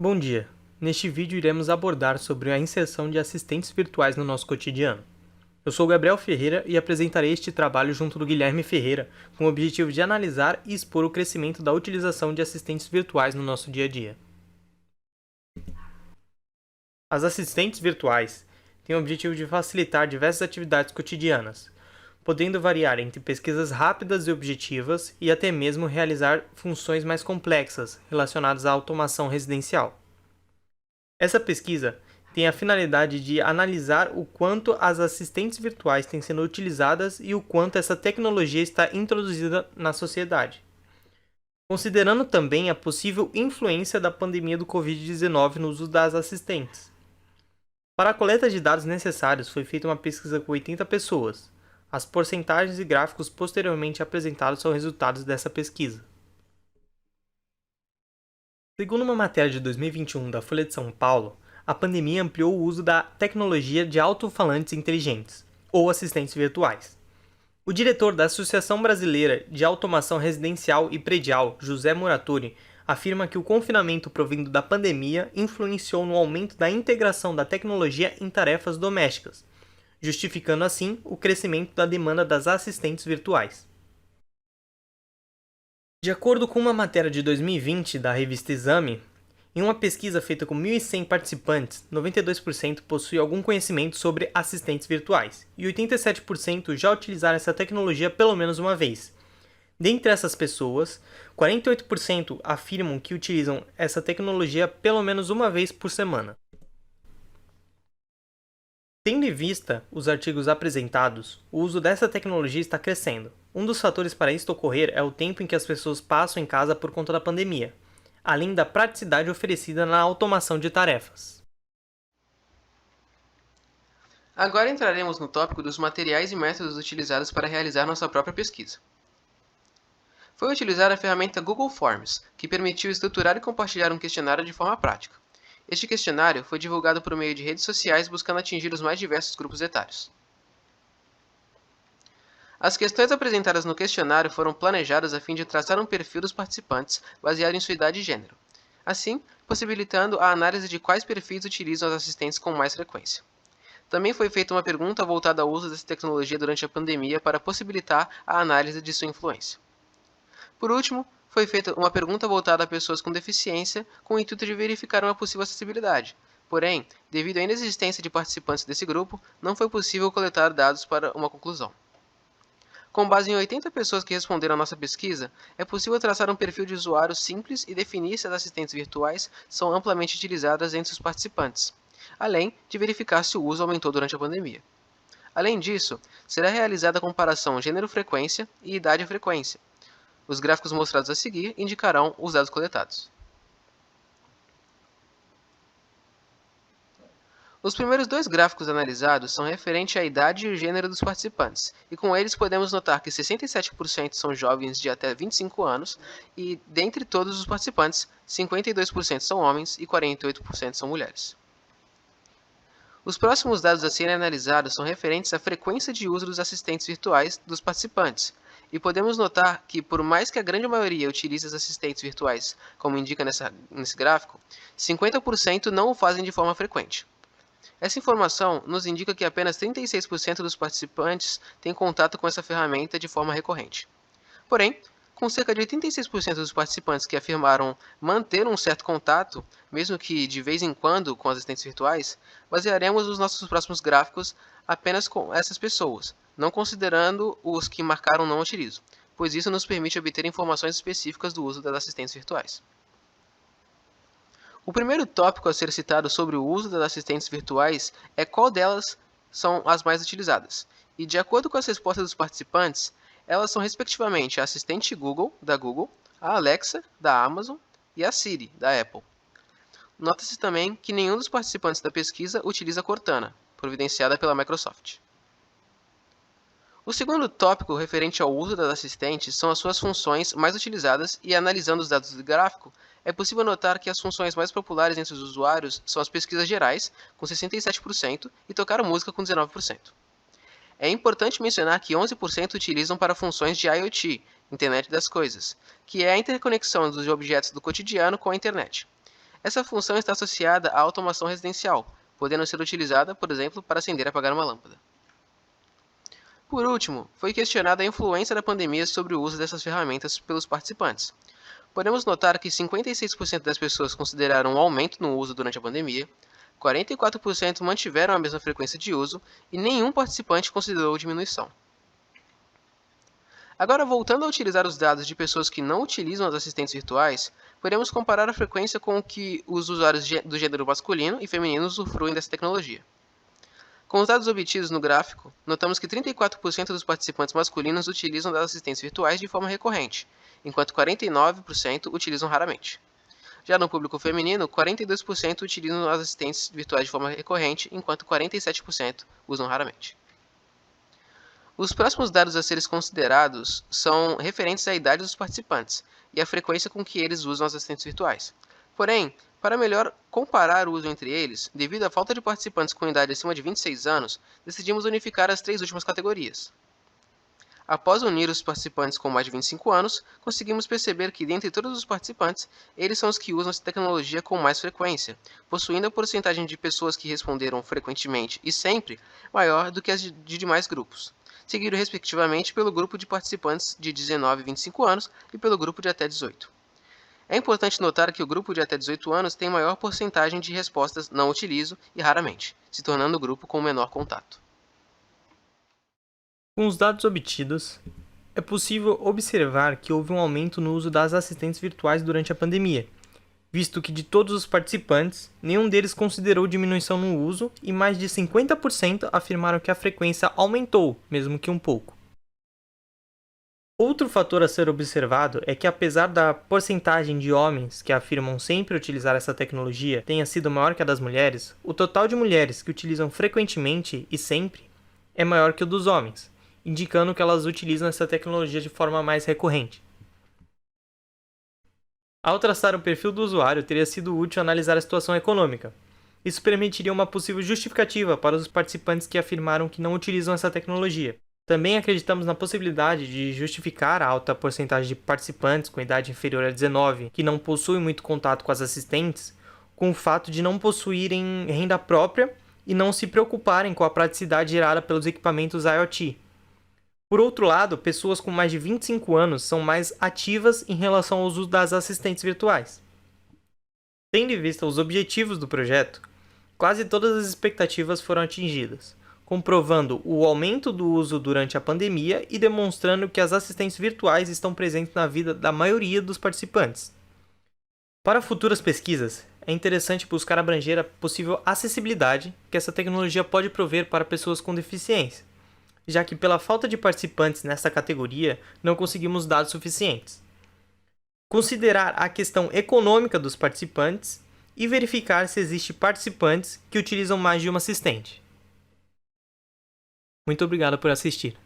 Bom dia! Neste vídeo iremos abordar sobre a inserção de assistentes virtuais no nosso cotidiano. Eu sou Gabriel Ferreira e apresentarei este trabalho junto do Guilherme Ferreira, com o objetivo de analisar e expor o crescimento da utilização de assistentes virtuais no nosso dia a dia. As assistentes virtuais têm o objetivo de facilitar diversas atividades cotidianas, podendo variar entre pesquisas rápidas e objetivas e até mesmo realizar funções mais complexas relacionadas à automação residencial. Essa pesquisa tem a finalidade de analisar o quanto as assistentes virtuais têm sido utilizadas e o quanto essa tecnologia está introduzida na sociedade, considerando também a possível influência da pandemia do Covid-19 no uso das assistentes. Para a coleta de dados necessários, foi feita uma pesquisa com 80 pessoas. As porcentagens e gráficos posteriormente apresentados são resultados dessa pesquisa. Segundo uma matéria de 2021 da Folha de São Paulo, a pandemia ampliou o uso da tecnologia de alto-falantes inteligentes, ou assistentes virtuais. O diretor da Associação Brasileira de Automação Residencial e Predial, José Muratori, afirma que o confinamento provindo da pandemia influenciou no aumento da integração da tecnologia em tarefas domésticas, justificando assim o crescimento da demanda das assistentes virtuais. De acordo com uma matéria de 2020 da revista Exame, em uma pesquisa feita com 1.100 participantes, 92% possui algum conhecimento sobre assistentes virtuais e 87% já utilizaram essa tecnologia pelo menos uma vez. Dentre essas pessoas, 48% afirmam que utilizam essa tecnologia pelo menos uma vez por semana. Tendo em vista os artigos apresentados, o uso dessa tecnologia está crescendo. Um dos fatores para isto ocorrer é o tempo em que as pessoas passam em casa por conta da pandemia, além da praticidade oferecida na automação de tarefas. Agora entraremos no tópico dos materiais e métodos utilizados para realizar nossa própria pesquisa. Foi utilizada a ferramenta Google Forms, que permitiu estruturar e compartilhar um questionário de forma prática. Este questionário foi divulgado por meio de redes sociais buscando atingir os mais diversos grupos etários. As questões apresentadas no questionário foram planejadas a fim de traçar um perfil dos participantes baseado em sua idade e gênero, assim possibilitando a análise de quais perfis utilizam os assistentes com mais frequência. Também foi feita uma pergunta voltada ao uso dessa tecnologia durante a pandemia para possibilitar a análise de sua influência. Por último, foi feita uma pergunta voltada a pessoas com deficiência com o intuito de verificar uma possível acessibilidade. Porém, devido à inexistência de participantes desse grupo, não foi possível coletar dados para uma conclusão. Com base em 80 pessoas que responderam à nossa pesquisa, é possível traçar um perfil de usuário simples e definir se as assistentes virtuais são amplamente utilizadas entre os participantes, além de verificar se o uso aumentou durante a pandemia. Além disso, será realizada a comparação gênero-frequência e idade-frequência. Os gráficos mostrados a seguir indicarão os dados coletados. Os primeiros dois gráficos analisados são referentes à idade e o gênero dos participantes, e com eles podemos notar que 67% são jovens de até 25 anos e, dentre todos os participantes, 52% são homens e 48% são mulheres. Os próximos dados a serem analisados são referentes à frequência de uso dos assistentes virtuais dos participantes, e podemos notar que, por mais que a grande maioria utilize os assistentes virtuais, como indica nesse gráfico, 50% não o fazem de forma frequente. Essa informação nos indica que apenas 36% dos participantes têm contato com essa ferramenta de forma recorrente. Porém, com cerca de 86% dos participantes que afirmaram manter um certo contato, mesmo que de vez em quando com assistentes virtuais, basearemos os nossos próximos gráficos apenas com essas pessoas, não considerando os que marcaram não utilizo, pois isso nos permite obter informações específicas do uso das assistentes virtuais. O primeiro tópico a ser citado sobre o uso das assistentes virtuais é qual delas são as mais utilizadas, e de acordo com as respostas dos participantes, elas são respectivamente a assistente Google, da Google, a Alexa, da Amazon e a Siri, da Apple. Nota-se também que nenhum dos participantes da pesquisa utiliza a Cortana, providenciada pela Microsoft. O segundo tópico referente ao uso das assistentes são as suas funções mais utilizadas e, analisando os dados do gráfico, é possível notar que as funções mais populares entre os usuários são as pesquisas gerais, com 67%, e tocar música, com 19%. É importante mencionar que 11% utilizam para funções de IoT, Internet das Coisas, que é a interconexão dos objetos do cotidiano com a internet. Essa função está associada à automação residencial, podendo ser utilizada, por exemplo, para acender e apagar uma lâmpada. Por último, foi questionada a influência da pandemia sobre o uso dessas ferramentas pelos participantes. Podemos notar que 56% das pessoas consideraram um aumento no uso durante a pandemia, 44% mantiveram a mesma frequência de uso e nenhum participante considerou diminuição. Agora, voltando a utilizar os dados de pessoas que não utilizam as assistentes virtuais, podemos comparar a frequência com o que os usuários do gênero masculino e feminino usufruem dessa tecnologia. Com os dados obtidos no gráfico, notamos que 34% dos participantes masculinos utilizam das assistentes virtuais de forma recorrente, enquanto 49% utilizam raramente. Já no público feminino, 42% utilizam as assistentes virtuais de forma recorrente, enquanto 47% usam raramente. Os próximos dados a serem considerados são referentes à idade dos participantes e à frequência com que eles usam as assistentes virtuais. Porém, para melhor comparar o uso entre eles, devido à falta de participantes com idade acima de 26 anos, decidimos unificar as três últimas categorias. Após unir os participantes com mais de 25 anos, conseguimos perceber que, dentre todos os participantes, eles são os que usam essa tecnologia com mais frequência, possuindo a porcentagem de pessoas que responderam frequentemente e sempre maior do que as de demais grupos, seguido respectivamente pelo grupo de participantes de 19 e 25 anos e pelo grupo de até 18. É importante notar que o grupo de até 18 anos tem maior porcentagem de respostas não utilizo e raramente, se tornando o grupo com menor contato. Com os dados obtidos, é possível observar que houve um aumento no uso das assistentes virtuais durante a pandemia, visto que de todos os participantes, nenhum deles considerou diminuição no uso e mais de 50% afirmaram que a frequência aumentou, mesmo que um pouco. Outro fator a ser observado é que, apesar da porcentagem de homens que afirmam sempre utilizar essa tecnologia tenha sido maior que a das mulheres, o total de mulheres que utilizam frequentemente e sempre é maior que o dos homens, indicando que elas utilizam essa tecnologia de forma mais recorrente. Ao traçar o perfil do usuário, teria sido útil analisar a situação econômica. Isso permitiria uma possível justificativa para os participantes que afirmaram que não utilizam essa tecnologia. Também acreditamos na possibilidade de justificar a alta porcentagem de participantes com idade inferior a 19 que não possuem muito contato com as assistentes, com o fato de não possuírem renda própria e não se preocuparem com a praticidade gerada pelos equipamentos IoT. Por outro lado, pessoas com mais de 25 anos são mais ativas em relação ao uso das assistentes virtuais. Tendo em vista os objetivos do projeto, quase todas as expectativas foram atingidas, comprovando o aumento do uso durante a pandemia e demonstrando que as assistentes virtuais estão presentes na vida da maioria dos participantes. Para futuras pesquisas, é interessante buscar abranger a possível acessibilidade que essa tecnologia pode prover para pessoas com deficiência, já que pela falta de participantes nessa categoria não conseguimos dados suficientes. Considerar a questão econômica dos participantes e verificar se existem participantes que utilizam mais de uma assistente. Muito obrigado por assistir.